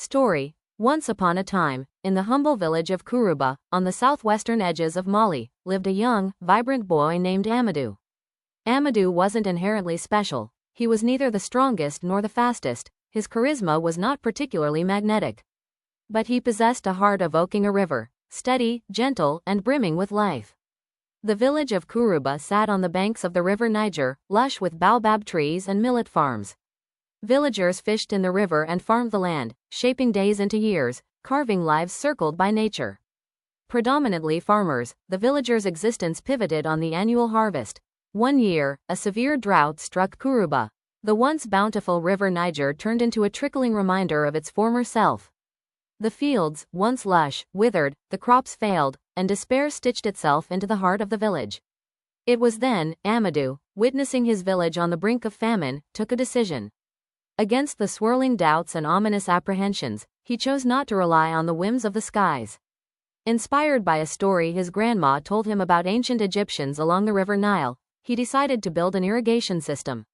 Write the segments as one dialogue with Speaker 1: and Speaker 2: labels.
Speaker 1: Story. Once upon a time, in the humble village of Kuruba, on the southwestern edges of Mali, lived a young, vibrant boy named Amadou. Amadou wasn't inherently special. He was neither the strongest nor the fastest. His charisma was not particularly magnetic. But he possessed a heart evoking a river, steady, gentle, and brimming with life. The village of Kuruba sat on the banks of the river Niger, lush with baobab trees and millet farms. Villagers fished in the river and farmed the land, shaping days into years, carving lives circled by nature. Predominantly farmers, the villagers' existence pivoted on the annual harvest. One year, a severe drought struck Kuruba. The once bountiful river Niger turned into a trickling reminder of its former self. The fields, once lush, withered, the crops failed, and despair stitched itself into the heart of the village. It was then, Amadou, witnessing his village on the brink of famine, took a decision. Against the swirling doubts and ominous apprehensions, he chose not to rely on the whims of the skies. Inspired by a story his grandma told him about ancient Egyptians along the river Nile, he decided to build an irrigation system.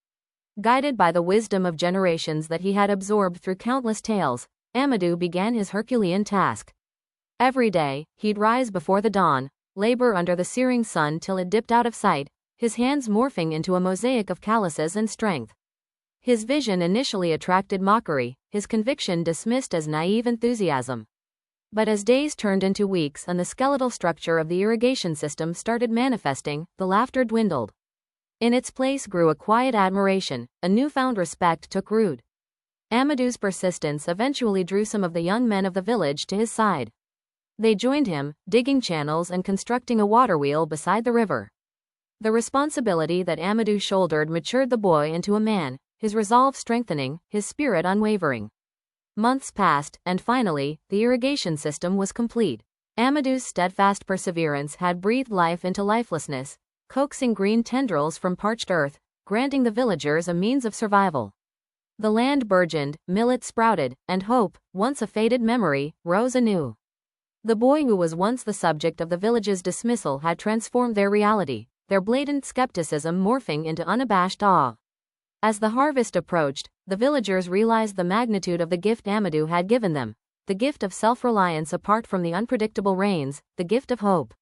Speaker 1: Guided by the wisdom of generations that he had absorbed through countless tales, Amadou began his Herculean task. Every day, he'd rise before the dawn, labor under the searing sun till it dipped out of sight, his hands morphing into a mosaic of calluses and strength. His vision initially attracted mockery, his conviction dismissed as naive enthusiasm. But as days turned into weeks and the skeletal structure of the irrigation system started manifesting, the laughter dwindled. In its place grew a quiet admiration, a newfound respect took root. Amadou's persistence eventually drew some of the young men of the village to his side. They joined him, digging channels and constructing a water wheel beside the river. The responsibility that Amadou shouldered matured the boy into a man, his resolve strengthening, his spirit unwavering. Months passed, and finally, the irrigation system was complete. Amadou's steadfast perseverance had breathed life into lifelessness, coaxing green tendrils from parched earth, granting the villagers a means of survival. The land burgeoned, millet sprouted, and hope, once a faded memory, rose anew. The boy who was once the subject of the village's dismissal had transformed their reality, their blatant skepticism morphing into unabashed awe. As the harvest approached, the villagers realized the magnitude of the gift Amadou had given them, the gift of self-reliance apart from the unpredictable rains, the gift of hope.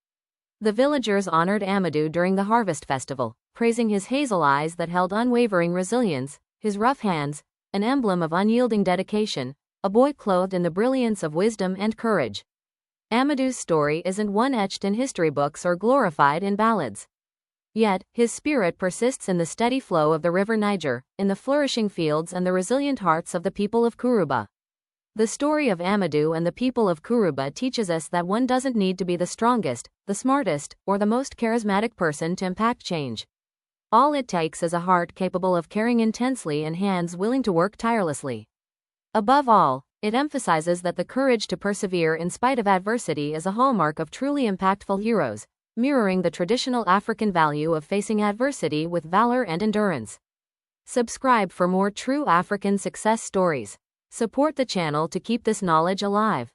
Speaker 1: The villagers honored Amadou during the harvest festival, praising his hazel eyes that held unwavering resilience, his rough hands, an emblem of unyielding dedication, a boy clothed in the brilliance of wisdom and courage. Amadou's story isn't one etched in history books or glorified in ballads. Yet, his spirit persists in the steady flow of the river Niger, in the flourishing fields and the resilient hearts of the people of Kuruba. The story of Amadou and the people of Kuruba teaches us that one doesn't need to be the strongest, the smartest, or the most charismatic person to impact change. All it takes is a heart capable of caring intensely and hands willing to work tirelessly. Above all, it emphasizes that the courage to persevere in spite of adversity is a hallmark of truly impactful heroes, mirroring the traditional African value of facing adversity with valor and endurance. Subscribe for more true African success stories. Support the channel to keep this knowledge alive.